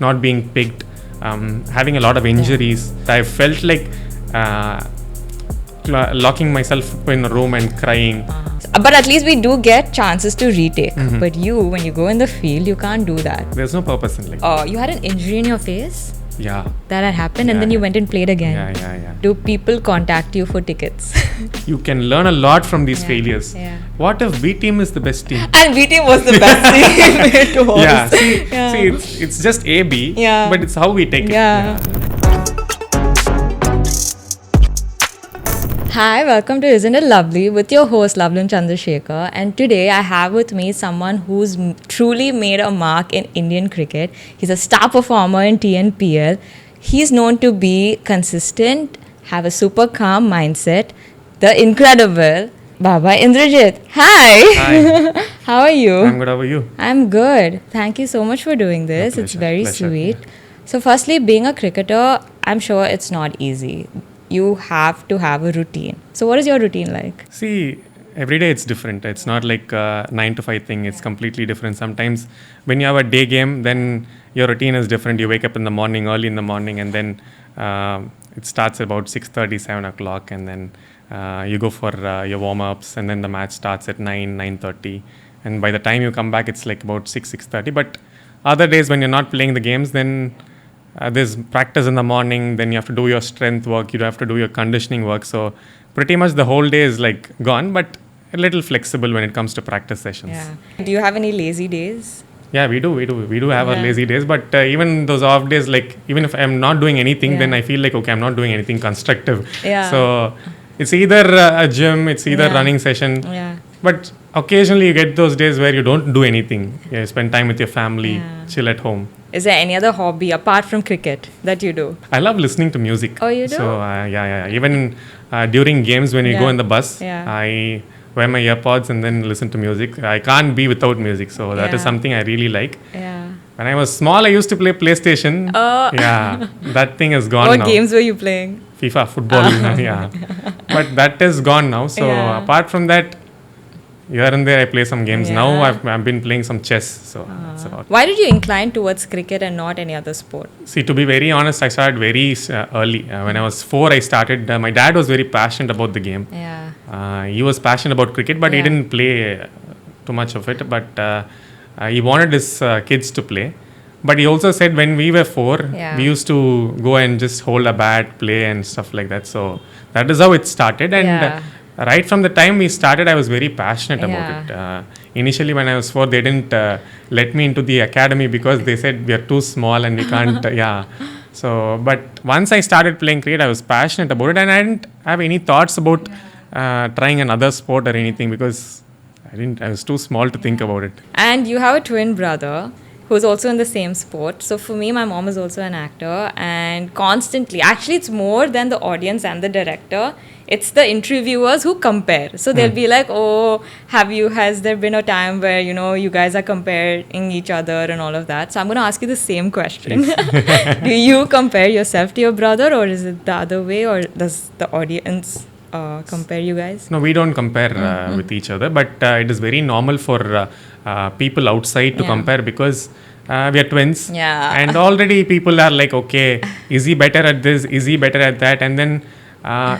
not being picked, having a lot of injuries. I felt like locking myself in a room and crying. But at least we do get chances to retake. But when you go in the field, you can't do that. There's no purpose in life. Oh, you had an injury in your face? Yeah. That had happened and then you went and played again. Yeah. Do people contact you for tickets? You can learn a lot from these failures. Yeah. What if B team is the best team? And B team was the best team. It was. Yeah. See, it's just A-B, but it's how we take it. Yeah. Hi, welcome to Isn't It Lovely with your host Lovelyn Chandrasekhar, and today I have with me someone who's truly made a mark in Indian cricket. He's a star performer in TNPL. He's known to be consistent, have a super calm mindset, the incredible Baba Indrajith. Hi. How are you? I'm good. How are you? I'm good. Thank you so much for doing this. Pleasure, it's very sweet. Yeah. So firstly, being a cricketer, I'm sure it's not easy. You have to have a routine. So what is your routine like? See, every day it's different. It's not like a 9 to 5 thing. It's completely different. Sometimes when you have a day game, then your routine is different. You wake up in the morning, early in the morning, and then it starts about 6:30, 7 o'clock, and then you go for your warm-ups, and then the match starts at 9, 9:30. And by the time you come back, it's like about 6, 6:30. But other days when you're not playing the games, then there's practice in the morning, then you have to do your strength work, you have to do your conditioning work. So pretty much the whole day is like gone, but a little flexible when it comes to practice sessions. Yeah. Do you have any lazy days? Yeah, we do have our lazy days, but even those off days, like even if I'm not doing anything, then I feel like, okay, I'm not doing anything constructive. Yeah. So it's either a gym, it's either running session. Yeah. But occasionally you get those days where you don't do anything. You spend time with your family, chill at home. Is there any other hobby apart from cricket that you do? I love listening to music. Oh, you do? So, yeah. Even during games when you go in the bus, I wear my earpods and then listen to music. I can't be without music. So, that is something I really like. Yeah. When I was small, I used to play PlayStation. Oh. Yeah. That thing is gone What now. What games were you playing? FIFA, football. Yeah. But that is gone now. So, apart from that, here and there I play some games. Now I've been playing some chess. So that's about. Why did you incline towards cricket and not any other sport? See, to be very honest, I started very early. When I was 4, I started. My dad was very passionate about the game. Yeah. He was passionate about cricket, but he didn't play too much of it. But he wanted his kids to play. But he also said when we were 4, we used to go and just hold a bat, play and stuff like that. So that is how it started. And right from the time we started, I was very passionate about it. Initially, when I was 4, they didn't let me into the academy because they said we are too small and we can't. So, but once I started playing cricket, I was passionate about it, and I didn't have any thoughts about trying another sport or anything because I was too small to think about it. And you have a twin brother who's also in the same sport. So for me, my mom is also an actor, and constantly, actually it's more than the audience and the director, it's the interviewers who compare. So they'll be like, oh, has there been a time where, you guys are comparing each other and all of that? So I'm going to ask you the same question. Do you compare yourself to your brother, or is it the other way, or does the audience compare you guys? No, we don't compare with each other, but it is very normal for people outside to compare because we are twins. Yeah. And already people are like, okay, is he better at this? Is he better at that? And then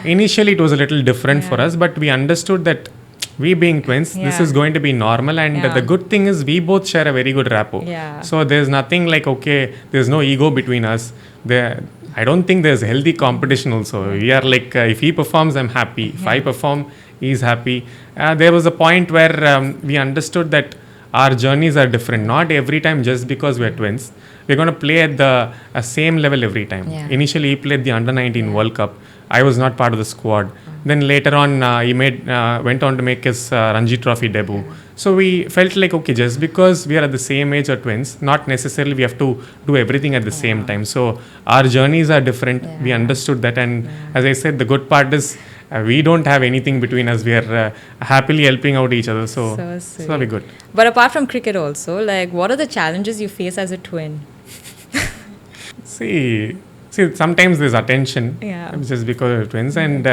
initially it was a little different for us, but we understood that we being twins, this is going to be normal. And the good thing is we both share a very good rapport. Yeah. So there's nothing like, okay, there's no ego between us. I don't think there's healthy competition also. We are like, if he performs, I'm happy. If I perform, he's happy. There was a point where we understood that our journeys are different. Not every time just because we're twins. We're going to play at the same level every time. Yeah. Initially, he played the Under-19 World Cup. I was not part of the squad. Then later on, he went on to make his Ranji Trophy debut. So we felt like, okay, just because we are at the same age or twins, not necessarily we have to do everything at the same time. So our journeys are different. We understood that. And as I said, the good part is we don't have anything between us. We are happily helping out each other. So we're good. But apart from cricket also, like, what are the challenges you face as a twin? See, sometimes there's attention just because we're twins. And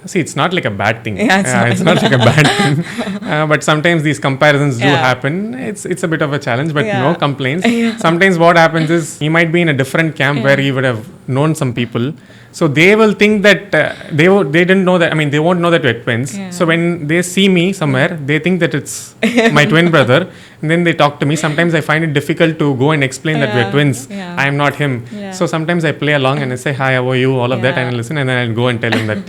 See, it's not like a bad thing. Yeah, it's not like a bad thing. But sometimes these comparisons do happen. It's a bit of a challenge, but no complaints. Sometimes what happens is he might be in a different camp where he would have known some people. So they will think that they didn't know that. I mean, they won't know that we're twins. So when they see me somewhere, they think that it's my twin brother, and then they talk to me. Sometimes I find it difficult to go and explain that we're twins. I am not him. So sometimes I play along and I say, "Hi, how are you?" All of that, and I listen, and then I'll go and tell him that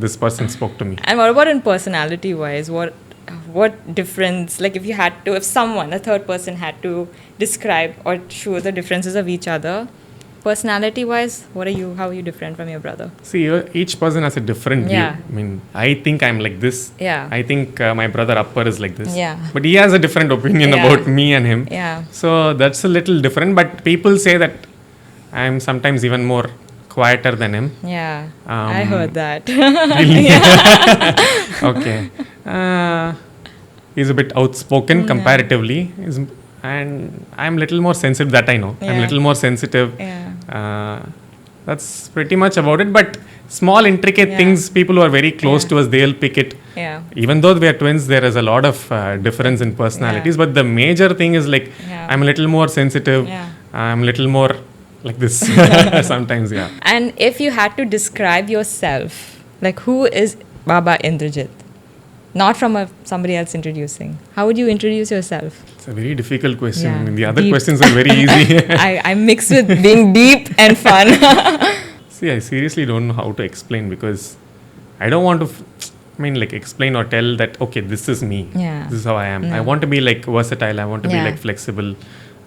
this person spoke to me. And what about in personality-wise? What difference? Like, if someone, a third person, had to describe or show the differences of each other. Personality-wise, how are you different from your brother? See, each person has a different view. I mean, I think I'm like this. I think my brother Upper is like this. But he has a different opinion about me and him. So that's a little different. But people say that I'm sometimes even more quieter than him. I heard that. Really? Okay. He's a bit outspoken comparatively. And I'm a little more sensitive, that I know. I'm a little more sensitive. That's pretty much about it. But small intricate things, people who are very close to us, they'll pick it. Even though we are twins, there is a lot of difference in personalities. But the major thing is like, I'm a little more sensitive. I'm a little more like this sometimes. And if you had to describe yourself, like, who is Baba Indrajith? Not from somebody else introducing. How would you introduce yourself? It's a very difficult question. I mean, the other questions are very easy. I mix with being deep and fun. See, I seriously don't know how to explain, because I don't want to explain or tell that, okay, this is me. This is how I am. I want to be like versatile. I want to be like flexible.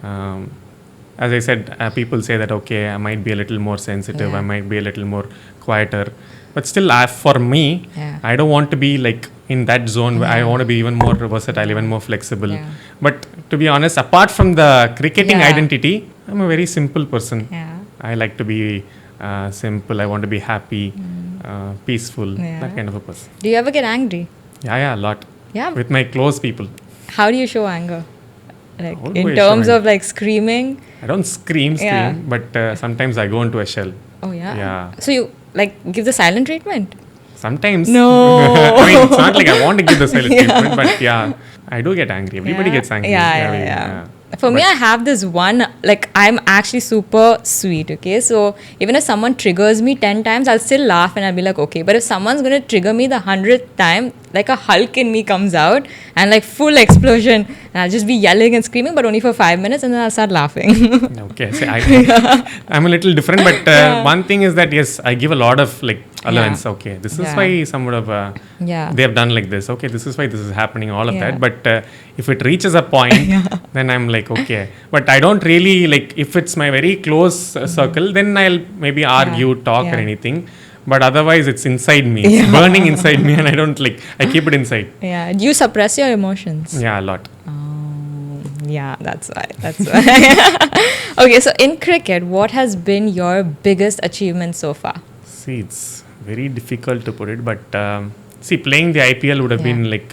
As I said, people say that, okay, I might be a little more sensitive. I might be a little more quieter. But still, for me, I don't want to be like in that zone. I want to be even more versatile, even more flexible. But to be honest, apart from the cricketing identity, I'm a very simple person. I like to be simple. I want to be happy, peaceful, that kind of a person. Do you ever get angry? Yeah, a lot. With my close people. How do you show anger? Like, in terms of like screaming? I don't scream, but sometimes I go into a shell. Oh, yeah? So you like give the silent treatment? Sometimes. No. I mean, it's not like I want to give the silent treatment, but I do get angry. Everybody gets angry. For me, I have this one, like, I'm actually super sweet, okay? So even if someone triggers me 10 times, I'll still laugh and I'll be like, okay. But if someone's going to trigger me the 100th time, like a Hulk in me comes out and like full explosion, and I'll just be yelling and screaming, but only for 5 minutes, and then I'll start laughing. Okay, so I'm a little different, but one thing is that, yes, I give a lot of like allowance. Okay, this is why some would have, they have done like this. Okay, this is why this is happening, all of that. But if it reaches a point, then I'm like, okay. But I don't really, like, if it's my very close circle, then I'll maybe argue, talk or anything. But otherwise, it's inside me. It's burning inside me, and I don't I keep it inside. Do you suppress your emotions? Yeah, a lot. Yeah, that's why. Okay, so in cricket, what has been your biggest achievement so far? See, it's very difficult to put it, but playing the IPL would have been like,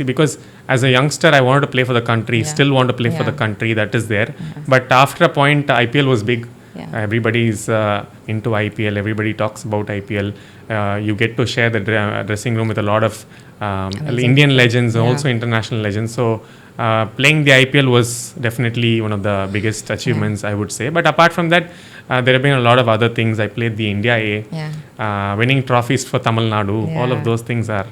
because as a youngster, I wanted to play for the country, still want to play for the country, that is there. But after a point, IPL was big. Everybody is into IPL, everybody talks about IPL. You get to share the dressing room with a lot of Indian legends and also international legends. So playing the IPL was definitely one of the biggest achievements, I would say. But apart from that, there have been a lot of other things. I played the India A, winning trophies for Tamil Nadu. All of those things are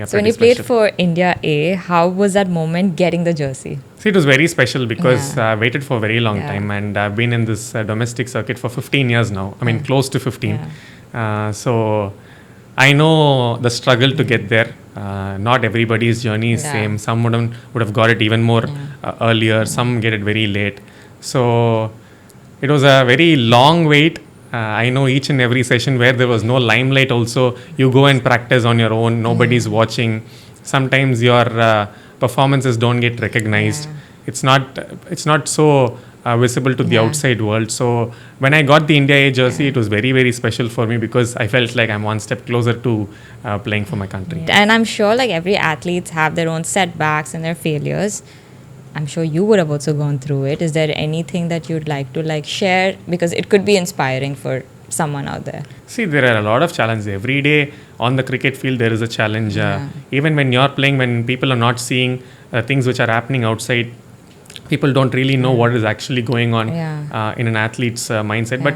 so when you played for India A, how was that moment getting the jersey? See, it was very special because I waited for a very long time, and I've been in this domestic circuit for 15 years now. I mean, close to 15. So I know the struggle to get there. Not everybody's journey is same. Some would have got it even more earlier. Some get it very late. So it was a very long wait. I know each and every session where there was no limelight also, you go and practice on your own. Nobody's watching. Sometimes your performances don't get recognized. It's not so visible to the outside world. So when I got the India A jersey, it was very, very special for me because I felt like I'm one step closer to playing for my country. And I'm sure like every athletes have their own setbacks and their failures. I'm sure you would have also gone through it. Is there anything that you'd like to like share? Because it could be inspiring for someone out there? See, there are a lot of challenges. Every day on the cricket field, there is a challenge. Even when you're playing, when people are not seeing things which are happening outside, people don't really know what is actually going on in an athlete's mindset. But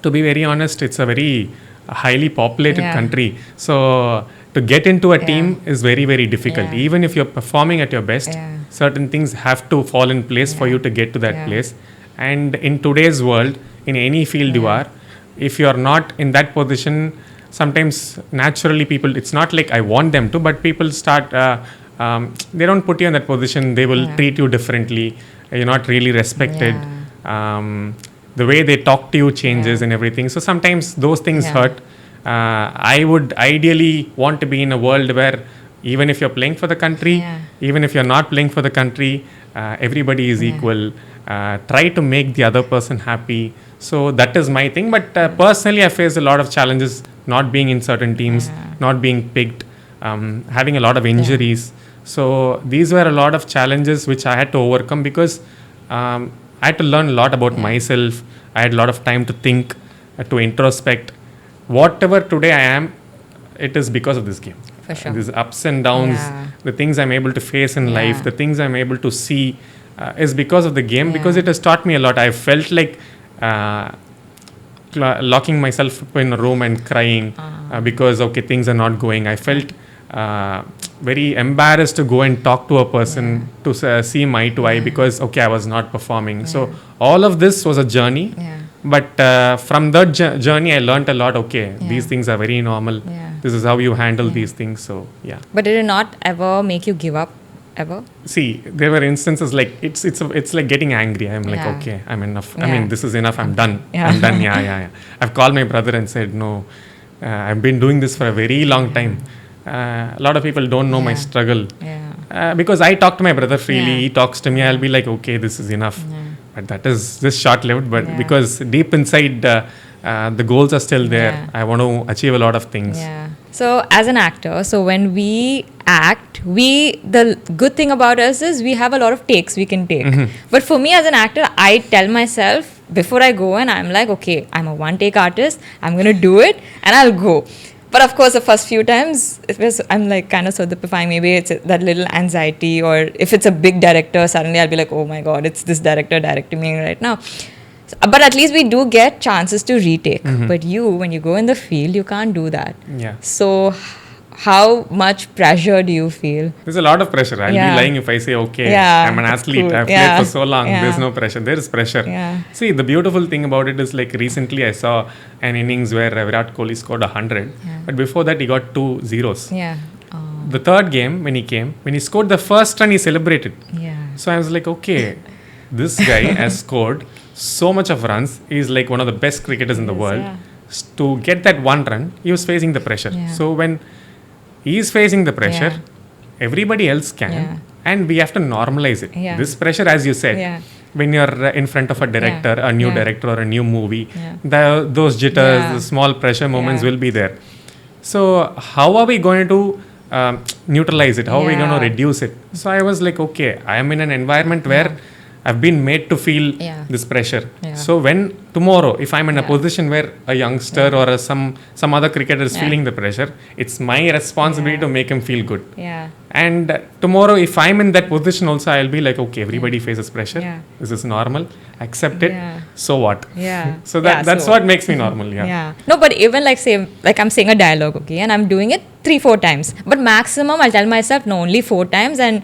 to be very honest, it's a very highly populated country. So to get into a team is very, very difficult. Even if you're performing at your best, certain things have to fall in place for you to get to that place. And in today's world, in any field you are, if you're not in that position, sometimes naturally people, it's not like I want them to, but people start, they don't put you in that position. They will treat you differently. You're not really respected. The way they talk to you changes and everything. So sometimes those things hurt. I would ideally want to be in a world where even if you're playing for the country, even if you're not playing for the country, everybody is equal. Try to make the other person happy. So that is my thing. But personally, I faced a lot of challenges not being in certain teams, not being picked, having a lot of injuries. So these were a lot of challenges which I had to overcome because I had to learn a lot about myself. I had a lot of time to think, to introspect. Whatever today I am, it is because of this game. For sure. These ups and downs, the things I'm able to face in life, the things I'm able to see is because of the game, because it has taught me a lot. I felt like locking myself up in a room and crying because, things are not going. I felt very embarrassed to go and talk to a person to see him eye to eye because, I was not performing. So all of this was a journey. But from that journey, I learned a lot. These things are very normal. This is how you handle these things. So, But did it not ever make you give up? Ever? See, there were instances like it's like getting angry. I'm like, I'm enough. I mean, this is enough. I'm done. I'm done. I've called my brother and said, no, I've been doing this for a very long time. A lot of people don't know my struggle. Because I talk to my brother freely. He talks to me. I'll be like, this is enough. But that is just short-lived. But because deep inside, the goals are still there. I want to achieve a lot of things. So as an actor, when we act, the good thing about us is we have a lot of takes we can take. But for me as an actor, I tell myself before I go and I'm like, I'm a one-take artist. I'm going to do it and I'll go. But of course, the first few times, I'm like kind of solidifying. Maybe it's that little anxiety, or if it's a big director, suddenly I'll be like, oh my God, it's this director directing me right now. So, but at least we do get chances to retake. But when you go in the field, you can't do that. So how much pressure do you feel? There's a lot of pressure. I'll be lying if I say, I'm an athlete. Cool. I've played for so long. There's no pressure. There is pressure. See, the beautiful thing about it is like recently I saw an innings where Virat Kohli scored 100. But before that, he got 2 zeros. The third game, when he scored the first run, he celebrated. So I was like, this guy has scored so much of runs. He's like one of the best cricketers in the world. To get that one run, he was facing the pressure. So when he is facing the pressure, everybody else can, and we have to normalize it. This pressure, as you said, when you're in front of a director, a new director or a new movie, those jitters, the small pressure moments will be there. So how are we going to neutralize it? How are we going to reduce it? So I was like, I am in an environment where I've been made to feel this pressure. So when tomorrow, if I'm in a position where a youngster or some other cricketer is feeling the pressure, it's my responsibility to make him feel good. And tomorrow, if I'm in that position also, I'll be like, everybody faces pressure. This is normal. Accept it. So what? So that's what makes me normal. No, but even like I'm saying a dialogue, and I'm doing it 3-4 times. But maximum, I'll tell myself, no, only 4 times. And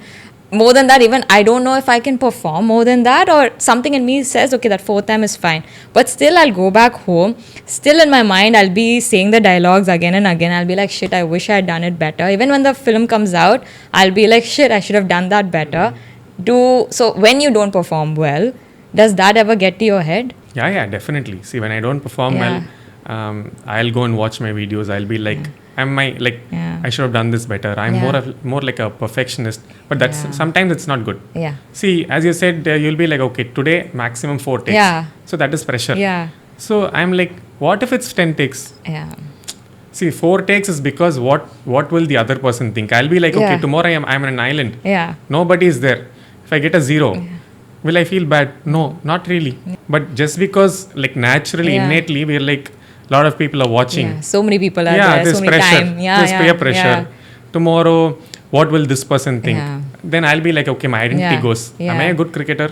more than that, even I don't know if I can perform more than that, or something in me says, that 4th time is fine. But still, I'll go back home. Still in my mind, I'll be saying the dialogues again and again. I'll be like, shit, I wish I had done it better. Even when the film comes out, I'll be like, shit, I should have done that better. So when you don't perform well, does that ever get to your head? Yeah, definitely. See, when I don't perform well, I'll go and watch my videos. I'll be like, I should have done this better. I'm more like a perfectionist, but that's sometimes it's not good. See, as you said, you'll be like, today maximum 4 takes. So that is pressure. So I'm like, what if it's 10 takes? See, 4 takes is because what will the other person think? I'll be like, tomorrow I'm on an island. Nobody is there. If I get a 0, will I feel bad? No, not really. But just because like naturally, innately, we're like, a lot of people are watching. Yeah. So many people are there. There's so many pressure. time. Yeah, There's peer pressure. Tomorrow, what will this person think? Then I'll be like, okay, my identity goes. Am I a good cricketer?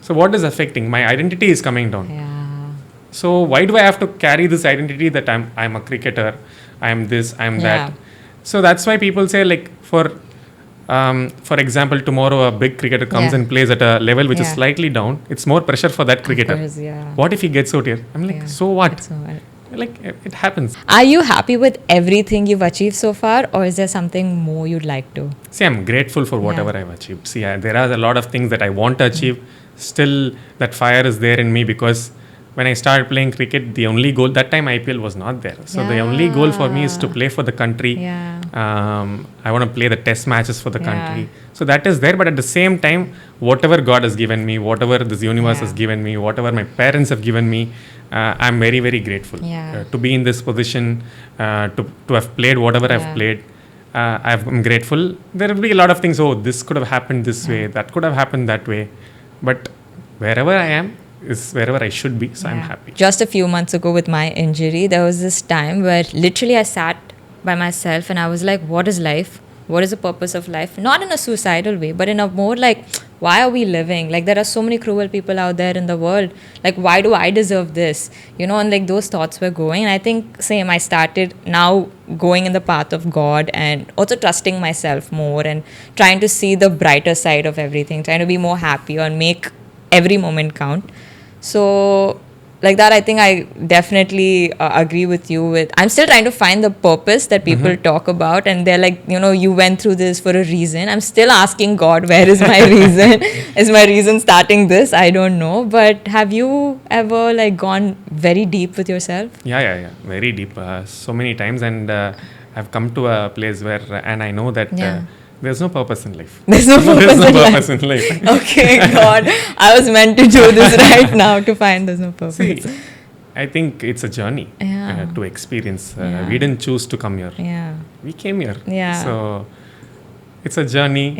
So what is affecting? My identity is coming down. So why do I have to carry this identity that I'm a cricketer, I'm this, I'm that? So that's why people say, like, for example, tomorrow a big cricketer comes and plays at a level which is slightly down. It's more pressure for that cricketer. Course, what if he gets out here? I'm like, so what? Like, it happens. Are you happy with everything you've achieved so far, or is there something more you'd like to? See, I'm grateful for whatever I've achieved. See, there are a lot of things that I want to achieve. Still, that fire is there in me, because when I started playing cricket, the only goal, that time IPL was not there. So the only goal for me is to play for the country. I want to play the test matches for the country. So that is there. But at the same time, whatever God has given me, whatever this universe has given me, whatever my parents have given me, I'm very, very grateful to be in this position, to have played whatever I've played. I'm grateful. There will be a lot of things. Oh, this could have happened this way. That could have happened that way. But wherever I am is wherever I should be. So I'm happy. Just a few months ago with my injury, there was this time where literally I sat by myself and I was like, what is life? What is the purpose of life? Not in a suicidal way, but in a more like, why are we living? Like, there are so many cruel people out there in the world. Like, why do I deserve this? You know, and like those thoughts were going. And I think same, I started now going in the path of God and also trusting myself more and trying to see the brighter side of everything, trying to be more happy and make every moment count. So like that, I think I definitely agree with you with, I'm still trying to find the purpose that people talk about, and they're like, you know, you went through this for a reason. I'm still asking God, where is my reason? Is my reason starting this? I don't know. But have you ever like gone very deep with yourself? Yeah. Very deep. So many times. And I've come to a place where, and I know that there's no purpose in life. There's no purpose in life. Okay, God. I was meant to do this right now to find there's no purpose. See, I think it's a journey to experience. We didn't choose to come here. We came here. So it's a journey.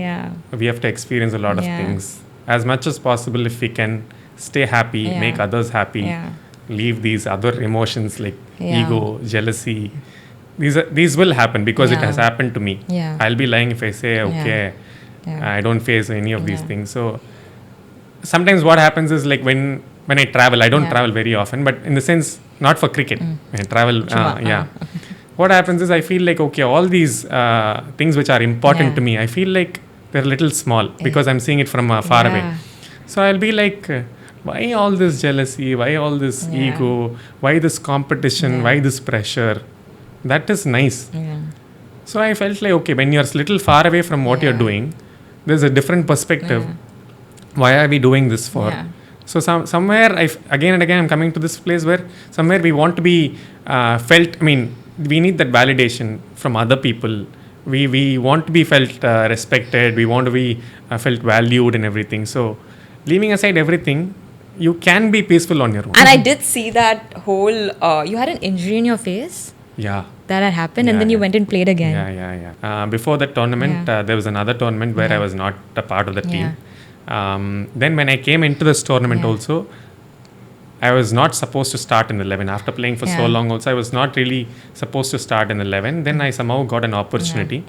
We have to experience a lot of things. As much as possible, if we can stay happy, make others happy, leave these other emotions like ego, jealousy. These will happen because it has happened to me. I'll be lying if I say, okay, I don't face any of these things. So sometimes what happens is like when I travel, I don't travel very often, but in the sense, not for cricket. When I travel, what happens is I feel like, okay, all these things which are important to me, I feel like they're a little small because I'm seeing it from far away. So I'll be like, why all this jealousy? Why all this ego? Why this competition? Why this pressure? That is nice. So I felt like, okay, when you're a little far away from what you're doing, there's a different perspective. Why are we doing this for? So somewhere, again and again, I'm coming to this place where somewhere we want to be felt. I mean, we need that validation from other people. We want to be felt respected. We want to be felt valued and everything. So leaving aside everything, you can be peaceful on your own. And I did see that whole, you had an injury in your face? Yeah. That had happened, and then you went and played again. Before that tournament, there was another tournament where I was not a part of the team. Then when I came into this tournament also, I was not supposed to start in the 11. After playing for so long also, I was not really supposed to start in the 11. Then I somehow got an opportunity.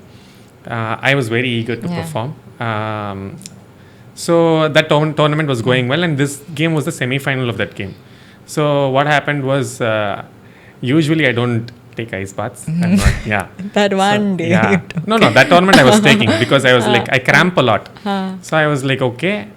I was very eager to perform. So that tournament was going well, and this game was the semi-final of that game. So what happened was, usually I don't take ice baths. That one day. No, that tournament I was taking because I was like, I cramp a lot. So I was like, okay,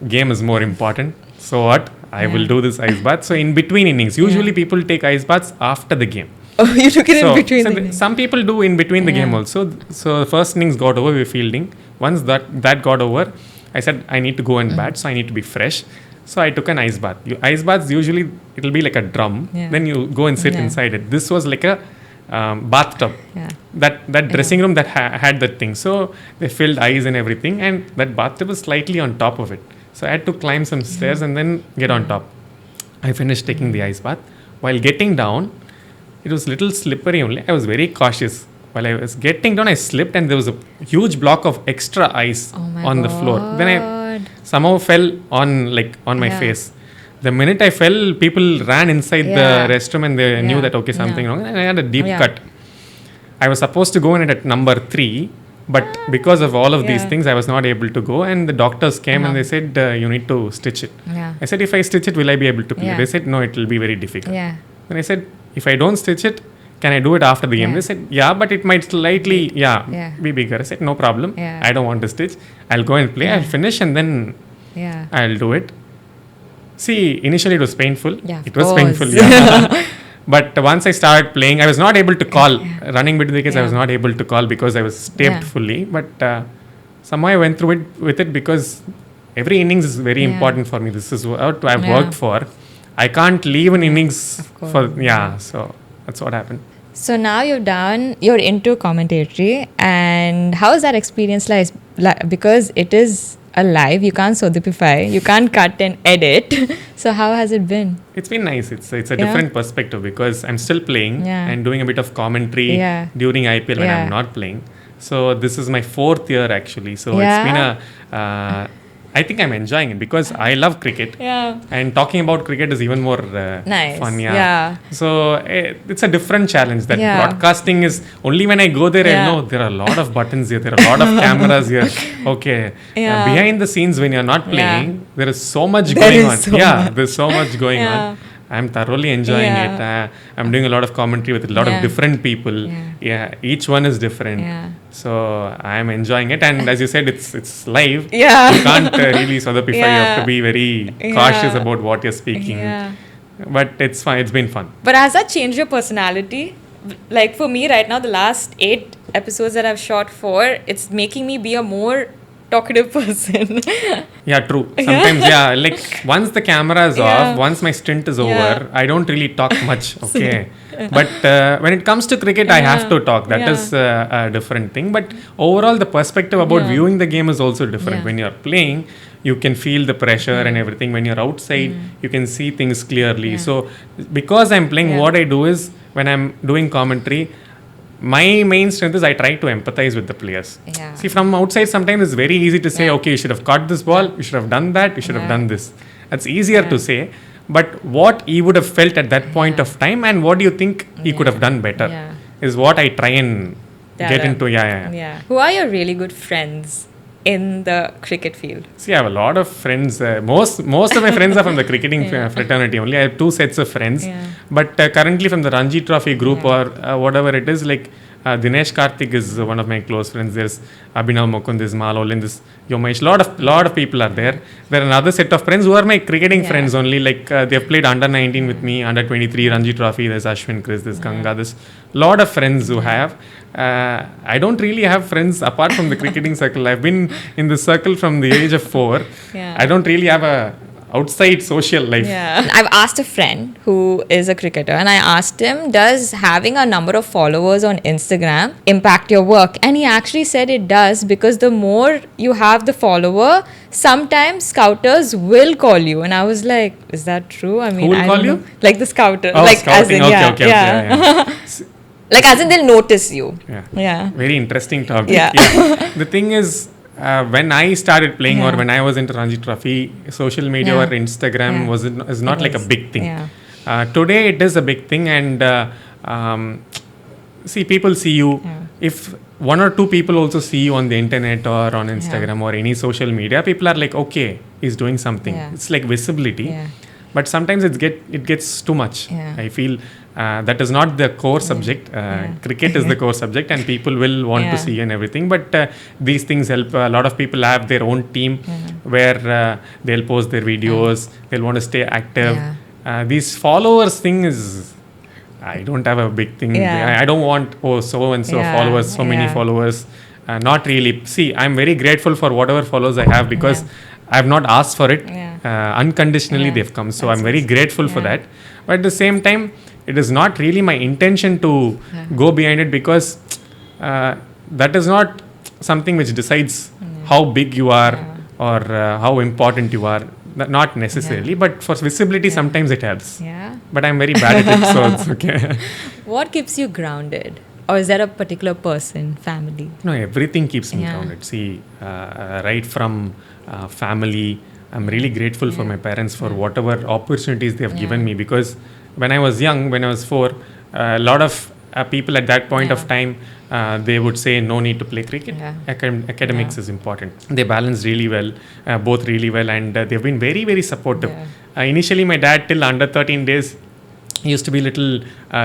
game is more important. So what? I will do this ice bath. So in between innings, usually people take ice baths after the game. Oh, you took it in between the innings. Some people do in between the game also. So the first innings got over, we were fielding. Once that got over, I said, I need to go and bat, so I need to be fresh. So I took an ice bath. Ice baths, usually it'll be like a drum. Then you go and sit inside it. This was like a bathtub. That dressing room that had that thing. So they filled ice and everything, and that bathtub was slightly on top of it. So I had to climb some stairs and then get on top. I finished taking the ice bath. While getting down, it was a little slippery only. I was very cautious. While I was getting down, I slipped and there was a huge block of extra ice on the floor. Then somehow fell on my face. The minute I fell, people ran inside the restroom and they knew that okay, something wrong. And I had a deep cut. I was supposed to go in at number 3, but because of all of these things, I was not able to go. And the doctors came and they said, you need to stitch it. I said, if I stitch it, will I be able to play? They said, no, it will be very difficult. And I said, if I don't stitch it, can I do it after the game? They said, but it might slightly, be bigger. I said, no problem. I don't want to stitch. I'll go and play. I'll finish and then I'll do it. See, initially it was painful. It was painful. But once I started playing, I was not able to call. Running between the wickets, I was not able to call because I was taped fully. But somehow I went through it with it because every innings is very important for me. This is what I've worked for. I can't leave an innings for, so that's what happened. So now you're into commentary, and how is that experience like? Because it is a live, you can't sodipify, you can't cut and edit. So how has it been? It's been nice. It's a different perspective because I'm still playing and doing a bit of commentary during IPL when I'm not playing. So this is my 4th year actually. So it's been I think I'm enjoying it because I love cricket. And talking about cricket is even more fun. So it's a different challenge. That broadcasting is only when I go there, I know there are a lot of buttons here. There are a lot of cameras here. Okay. Behind the scenes when you're not playing, there is so much going on. There's so much going on. I'm thoroughly enjoying it. I'm doing a lot of commentary with a lot of different people. Each one is different. So I'm enjoying it. And as you said, it's live. You can't really sodapify. You have to be very cautious about what you're speaking. But it's fine. It's been fun. But has that changed your personality? Like for me right now, the last 8 episodes that I've shot for, it's making me be a more talkative person. True. Sometimes, like once the camera is off, once my stint is over, I don't really talk much. Okay. But when it comes to cricket, I have to talk. That is a different thing. But overall, the perspective about viewing the game is also different. When you're playing, you can feel the pressure and everything. When you're outside, you can see things clearly. So because I'm playing, what I do is when I'm doing commentary, my main strength is I try to empathize with the players. See, from outside, sometimes it's very easy to say, okay, you should have caught this ball, you should have done that, you should have done this. That's easier to say. But what he would have felt at that point of time and what do you think he could have done better is what I try and get into. Who are your really good friends in the cricket field? See, I have a lot of friends. Most of my friends are from the cricketing fraternity only. I have 2 sets of friends. But currently from the Ranji Trophy group or whatever it is, like Dinesh Karthik is one of my close friends. There's Abhinav Mukund, there's Malolin, there's Yomesh. Lot of people are there. There are another set of friends who are my cricketing friends only. Like they've played under 19 with me, under 23 Ranji Trophy. There's Ashwin Chris, there's Ganga. There's lot of friends who have. I don't really have friends apart from the cricketing circle. I've been in the circle from the age of 4. I don't really have a outside social life. I've asked a friend who is a cricketer and I asked him, does having a number of followers on Instagram impact your work? And he actually said it does, because the more you have the follower, sometimes scouters will call you. And I was like, is that true? I mean, who will call you? Like the scouter. Oh, like scouting. As in, like as in they'll notice you. Very interesting topic. The thing is, when I started playing or when I was into Ranji Trophy, social media or Instagram is not like a big thing. Today it is a big thing, and see, people see you. If 1 or 2 people also see you on the internet or on Instagram or any social media, people are like, okay, he's doing something. It's like visibility. But sometimes it gets too much. I feel that is not the core subject. Cricket is the core subject, and people will want to see and everything. But these things help. A lot of people have their own team where they'll post their videos. They'll want to stay active. These followers thing is, I don't have a big thing. I don't want so and so followers, so many followers. Not really. See, I'm very grateful for whatever followers I have because I have not asked for it. Unconditionally they've come. So I'm very grateful for that. But at the same time, it is not really my intention to go behind it, because that is not something which decides how big you are or how important you are. Not necessarily, but for visibility sometimes it helps. But I'm very bad at it, so it's okay. What keeps you grounded? Or is there a particular person, family? No, everything keeps me grounded. See, right from family. I'm really grateful for my parents for whatever opportunities they have given me, because when I was young, when I was 4, a lot of people at that point of time, they would say no need to play cricket. Academics is important. They balance really well, both really well, and they've been very, very supportive. Initially, my dad, till under 13 days, used to be a little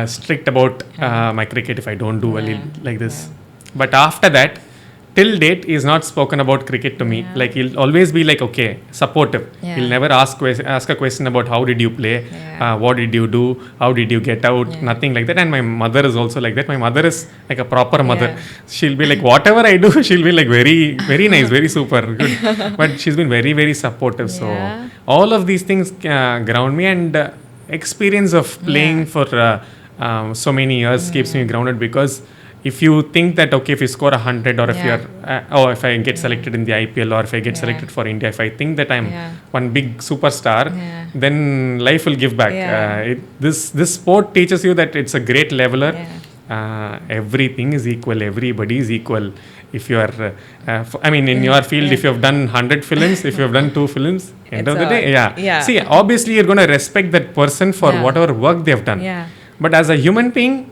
strict about my cricket if I don't do well like this. But after that, till date, he's not spoken about cricket to me. Like, he'll always be like, okay, supportive. He'll never ask a question about how did you play, what did you do, how did you get out, nothing like that. And my mother is also like that. My mother is like a proper mother. She'll be like, whatever I do, she'll be like very, very nice, very super good. But she's been very, very supportive. So all of these things ground me, and experience of playing for so many years keeps me grounded, because if you think that, okay, if you score 100, or if you're if I get selected in the IPL, or if I get selected for India, if I think that I'm one big superstar, then life will give back. This sport teaches you that it's a great leveler. Everything is equal, everybody is equal. If you are in your field, if you have done 100 films, if you have done 2 films, end of the day, see, obviously you're going to respect that person for whatever work they have done. But as a human being,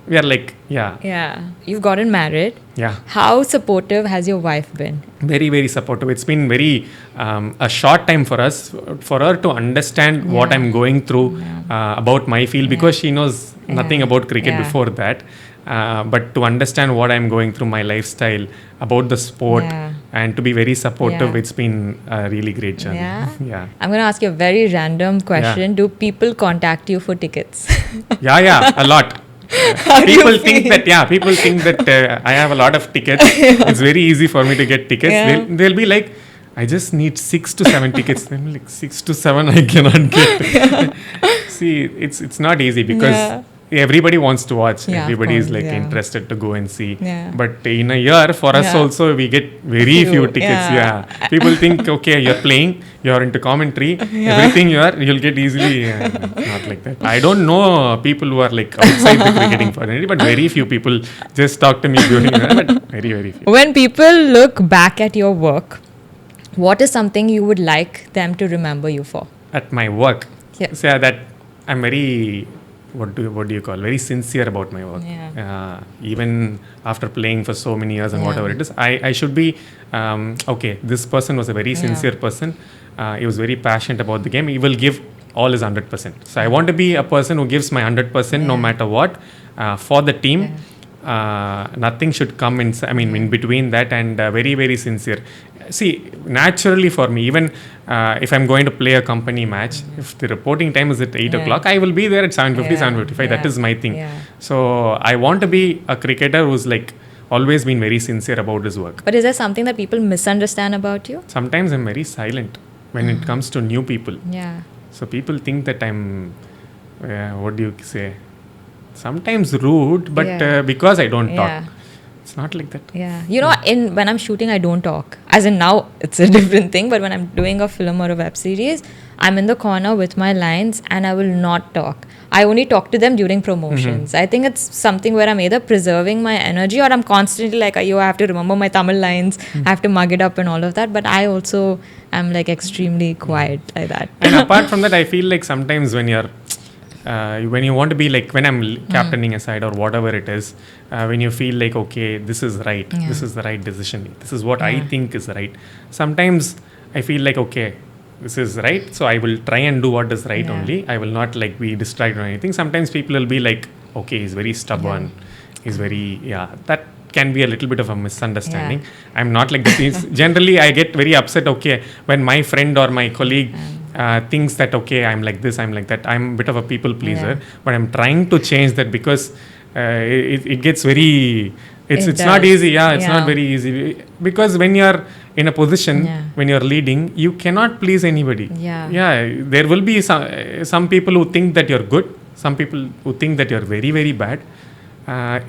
we are like, You've gotten married. How supportive has your wife been? Very, very supportive. It's been very a short time for us, for her to understand what I'm going through about my field, because she knows nothing about cricket before that. But to understand what I'm going through, my lifestyle, about the sport, and to be very supportive, it's been a really great journey. I'm going to ask you a very random question. Do people contact you for tickets? A lot. People think that I have a lot of tickets. It's very easy for me to get tickets. They'll be like, I just need 6 to 7 tickets. I'm like, 6 to 7 I cannot get. See, it's not easy, because everybody wants to watch. Everybody is like interested to go and see. But in a year, for us also, we get very few tickets. People think, okay, you're playing, you're into commentary, everything you'll get easily. Not like that. I don't know people who are like outside the cricketing fraternity, but very few people just talk to me during that. But very, very few. When people look back at your work, what is something you would like them to remember you for? At my work? So that I'm very... What do you call? Very sincere about my work. Even after playing for so many years and whatever it is, I should be okay. This person was a very sincere person. He was very passionate about the game. He will give all his 100%. So I want to be a person who gives my 100% no matter what for the team. Nothing should come in. In between that, and very, very sincere. See, naturally for me, even if I'm going to play a company match, if the reporting time is at 8 o'clock, I will be there at 7:50, 7:55. That is my thing. So I want to be a cricketer who's like always been very sincere about his work. But is there something that people misunderstand about you? Sometimes I'm very silent when it comes to new people. So people think that I'm, what do you say? Sometimes rude, but because I don't talk. It's not like that. When I'm shooting, I don't talk. As in now, it's a different thing. But when I'm doing a film or a web series, I'm in the corner with my lines and I will not talk. I only talk to them during promotions. I think it's something where I'm either preserving my energy, or I'm constantly like, I have to remember my Tamil lines, I have to mug it up and all of that. But I also am like extremely quiet like that. And apart from that, I feel like sometimes when you're when you want to be like, when I'm captaining a side or whatever it is, when you feel like, okay, this is right, this is the right decision, this is what I think is right. Sometimes I feel like, okay, this is right, so I will try and do what is right only. I will not like be distracted or anything. Sometimes people will be like, okay, he's very stubborn, he's very, that can be a little bit of a misunderstanding. I'm not like that. Generally, I get very upset, okay, when my friend or my colleague thinks that, okay, I'm like this, I'm like that. I'm a bit of a people pleaser, but I'm trying to change that, because it gets very, it's not easy. It's not very easy, because when you're in a position, when you're leading, you cannot please anybody. There will be some people who think that you're good, some people who think that you're very, very bad.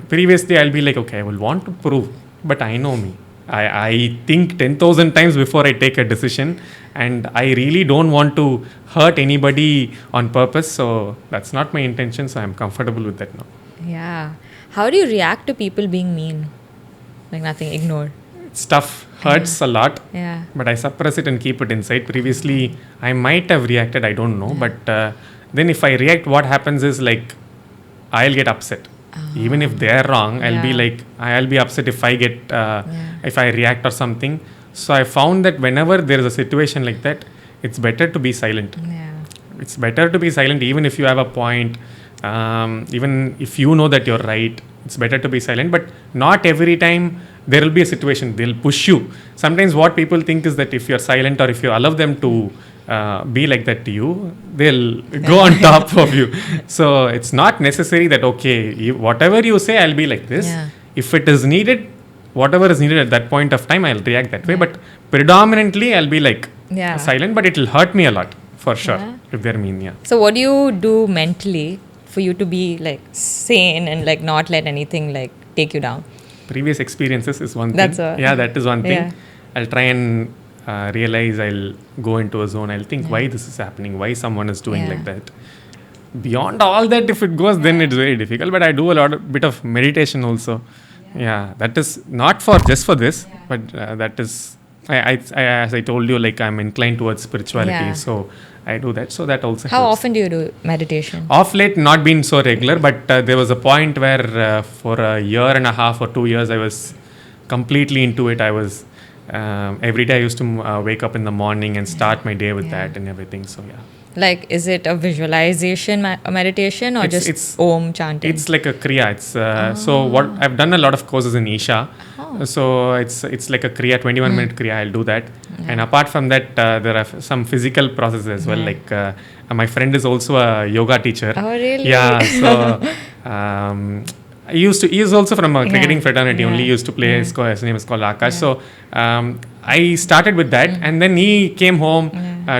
Previously, I'll be like, okay, I will want to prove, but I know me. I think 10,000 times before I take a decision, and I really don't want to hurt anybody on purpose. So that's not my intention. So I'm comfortable with that now. How do you react to people being mean? Like nothing, ignore? stuff hurts a lot, Yeah. but I suppress it and keep it inside. Previously, I might have reacted, I don't know, but then if I react, what happens is like I'll get upset. Even if they're wrong, I'll be upset if I get if I react or something. So I found that whenever there is a situation like that, it's better to be silent. Yeah. It's better to be silent even if you have a point, even if you know that you're right. It's better to be silent, but not every time there will be a situation they'll push you. Sometimes what people think is that if you're silent or if you allow them to be like that to you, they'll go on top of you. So it's not necessary that whatever you say, I'll be like this. Yeah. If it is needed, whatever is needed at that point of time, I'll react that way. But predominantly, I'll be like silent, but it'll hurt me a lot for sure if they're mean. Yeah. So what do you do mentally for you to be like sane and like not let anything like take you down? Previous experiences is one thing. That is one thing. Yeah. I'll try and realize, I'll go into a zone. I'll think why this is happening, why someone is doing like that. Beyond all that, if it goes, then it's very difficult. But I do a bit of meditation also. Yeah, that is not just for this, but that is, as I told you, like I'm inclined towards spirituality, so I do that. So that also. How helps. often do you do meditation? Off late, not been so regular, but there was a point where for a year and a half or 2 years, I was completely into it. I was every day I used to wake up in the morning and start my day with that and everything. So yeah. Like, is it a visualization meditation or it's Om chanting? It's like a kriya. It's so what I've done a lot of courses in Isha. So it's like a kriya, 21-minute kriya. I'll do that. And apart from that, there are some physical processes as well. Like my friend is also a yoga teacher. Oh, really? Yeah. So he is also from a cricketing fraternity. Only used to play. His name is called Akash. So I started with that, and then he came home,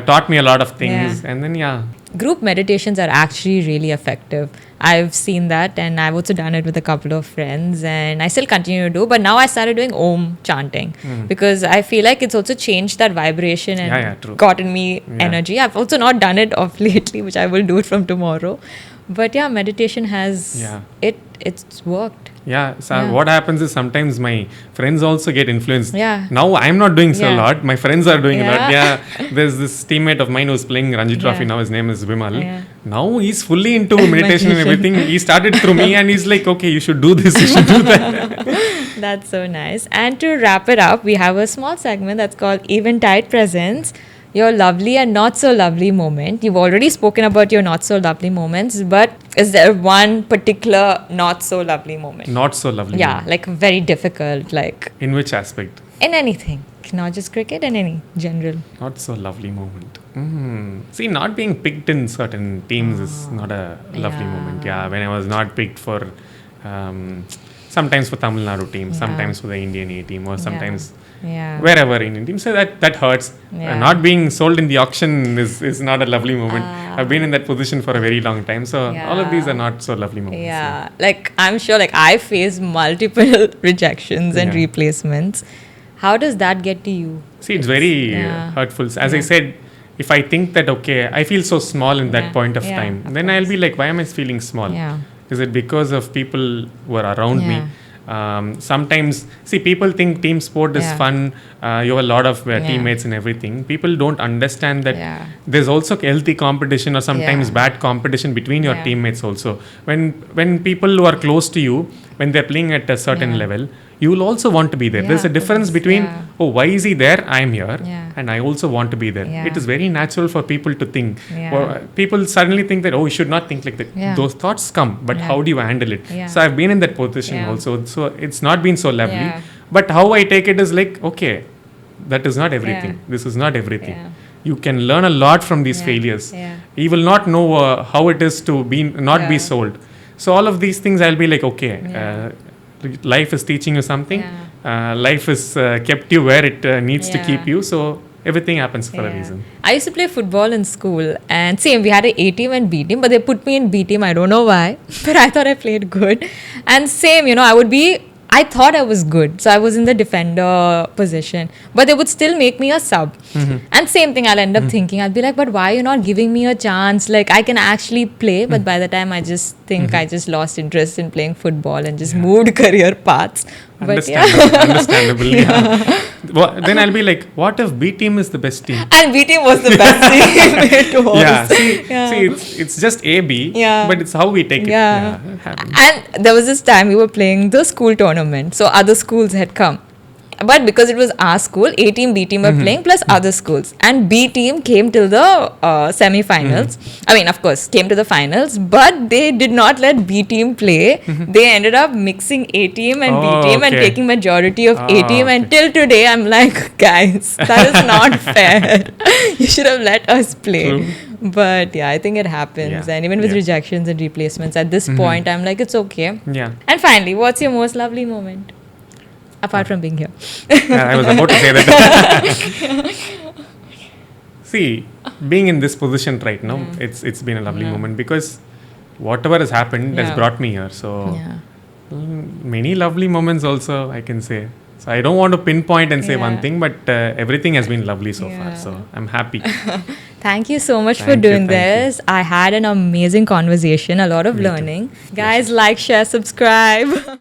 taught me a lot of things, and then Group meditations are actually really effective. I've seen that, and I've also done it with a couple of friends, and I still continue to do. But now I started doing Om chanting because I feel like it's also changed that vibration and gotten me energy. I've also not done it of lately, which I will do it from tomorrow. But yeah, meditation has it's worked. Yeah, so what happens is sometimes my friends also get influenced. Yeah. Now I'm not doing so a lot. My friends are doing a lot. Yeah. There's this teammate of mine who's playing Ranji Trophy now. His name is Vimal. Yeah. Now he's fully into meditation and everything. He started through me and he's like, okay, you should do this, you should do that. That's so nice. And to wrap it up, we have a small segment that's called Eventide Presents your lovely and not so lovely moment. You've already spoken about your not so lovely moments, but is there one particular not so lovely moment? Not so lovely moment. Like very difficult, like... In which aspect? In anything. Not just cricket, in any general. Not so lovely moment. See, not being picked in certain teams is not a lovely moment. Yeah, when I was not picked for... sometimes for Tamil Nadu team, sometimes for the Indian A team, or sometimes... wherever Indian team. So that hurts. Not being sold in the auction is not a lovely moment. I've been in that position for a very long time. So all of these are not so lovely moments. Yeah. Like I'm sure like I faced multiple rejections and replacements. How does that get to you? See, it's very hurtful. As I said, if I think that, I feel so small in that point of time, then I'll be like, why am I feeling small? Is it because of people who are around me? Sometimes, people think team sport is fun. You have a lot of teammates and everything. People don't understand that there's also healthy competition or sometimes bad competition between your teammates also. When people who are close to you, when they're playing at a certain level, you will also want to be there. There's a difference between, why is he there? I'm here. And I also want to be there. It is very natural for people to think. People suddenly think that, you should not think like that. Those thoughts come, but how do you handle it? So I've been in that position also. So it's not been so lovely. But how I take it is like, that is not everything. This is not everything. You can learn a lot from these failures. You will not know how it is to not be sold. So all of these things, I'll be like, life is teaching you something. Life has kept you where it needs to keep you. So everything happens for a reason. I used to play football in school, and we had an A team and B team, but they put me in B team. I don't know why, but I thought I played good. And I thought I was good, so I was in the defender position, but they would still make me a sub. And same thing, I'll end up thinking, I'll be like, but why are you not giving me a chance? Like, I can actually play, but by the time I just think I just lost interest in playing football and just moved career paths. But yeah. Understandable. Yeah. Then I'll be like, what if B team is the best team? And B team was the best team. It was. Yeah. See, it's just A B. Yeah. But it's how we take it. Yeah. It happens. And there was this time we were playing the school tournament. So other schools had come. But because it was our school, A team, B team were playing plus other schools. And B team came till the semi-finals. I mean, of course, came to the finals. But they did not let B team play. They ended up mixing A team and B team and taking majority of A team. And till today, I'm like, guys, that is not fair. You should have let us play. True. But yeah, I think it happens. Yeah. And even with rejections and replacements, at this point, I'm like, it's okay. Yeah. And finally, what's your most lovely moment? Apart from being here. I was about to say that. See, being in this position right now, it's been a lovely moment because whatever has happened has brought me here. So many lovely moments also, I can say. So I don't want to pinpoint and say one thing, but everything has been lovely so far. So I'm happy. Thank you so much for doing this. I had an amazing conversation, a lot of learning. Guys, like, share, subscribe.